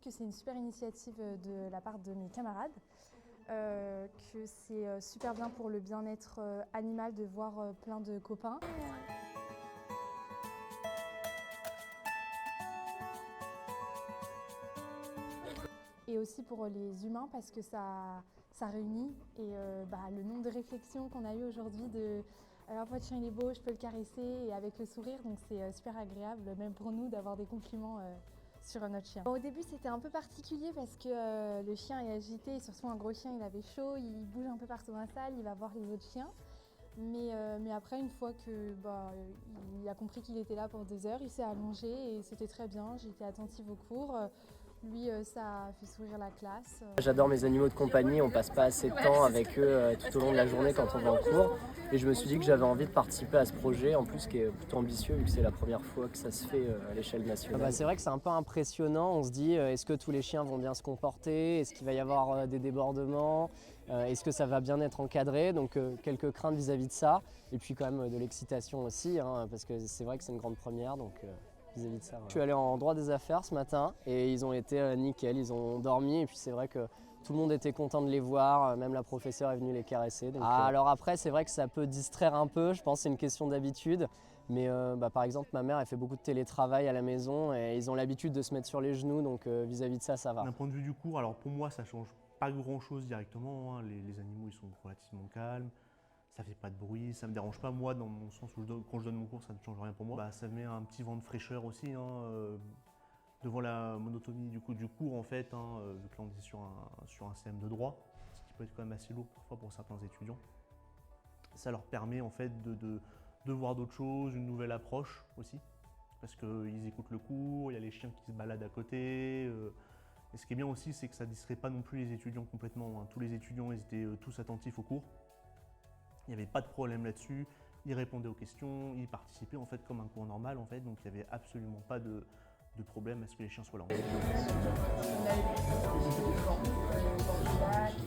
que c'est une super initiative de la part de mes camarades, que c'est super bien pour le bien-être animal de voir plein de copains. Et aussi pour les humains parce que ça réunit et le nombre de réflexions qu'on a eu aujourd'hui de votre chien il est beau, je peux le caresser et avec le sourire, donc c'est super agréable même pour nous d'avoir des compliments sur notre chien. Bon, au début c'était un peu particulier parce que le chien est agité et surtout un gros chien il avait chaud, il bouge un peu partout dans la salle, il va voir les autres chiens. Mais après, une fois qu'il a compris qu'il était là pour 2 heures, il s'est allongé et c'était très bien. J'étais attentive aux cours. Lui, ça a fait sourire la classe. J'adore mes animaux de compagnie, on passe pas assez de temps avec eux tout au long de la journée quand on va en cours. Et je me suis dit que j'avais envie de participer à ce projet, en plus qui est plutôt ambitieux vu que c'est la première fois que ça se fait à l'échelle nationale. C'est vrai que c'est un peu impressionnant, on se dit est-ce que tous les chiens vont bien se comporter, est-ce qu'il va y avoir des débordements, est-ce que ça va bien être encadré, donc quelques craintes vis-à-vis de ça. Et puis quand même de l'excitation aussi, parce que c'est vrai que c'est une grande première. Donc, vis-à-vis de ça. Je suis allé en droit des affaires ce matin et ils ont été nickel, ils ont dormi et puis c'est vrai que tout le monde était content de les voir, même la professeure est venue les caresser. Donc, alors après c'est vrai que ça peut distraire un peu, je pense que c'est une question d'habitude, mais par exemple ma mère elle fait beaucoup de télétravail à la maison et ils ont l'habitude de se mettre sur les genoux, donc vis-à-vis de ça, ça va. D'un point de vue du cours, alors pour moi ça change pas grand chose directement, les animaux ils sont relativement calmes. Ça fait pas de bruit, ça me dérange pas moi dans mon sens où quand je donne mon cours ça ne change rien pour moi. Ça met un petit vent de fraîcheur aussi devant la monotonie du cours en fait, vu que là on est sur un CM de droit, ce qui peut être quand même assez lourd parfois pour certains étudiants. Ça leur permet en fait de voir d'autres choses, une nouvelle approche aussi, parce qu'ils écoutent le cours, il y a les chiens qui se baladent à côté. Et ce qui est bien aussi c'est que ça ne distrait pas non plus les étudiants complètement, Tous les étudiants ils étaient tous attentifs au cours. Il n'y avait pas de problème là-dessus, ils répondaient aux questions, ils participaient en fait comme un cours normal en fait, donc il n'y avait absolument pas de problème à ce que les chiens soient là.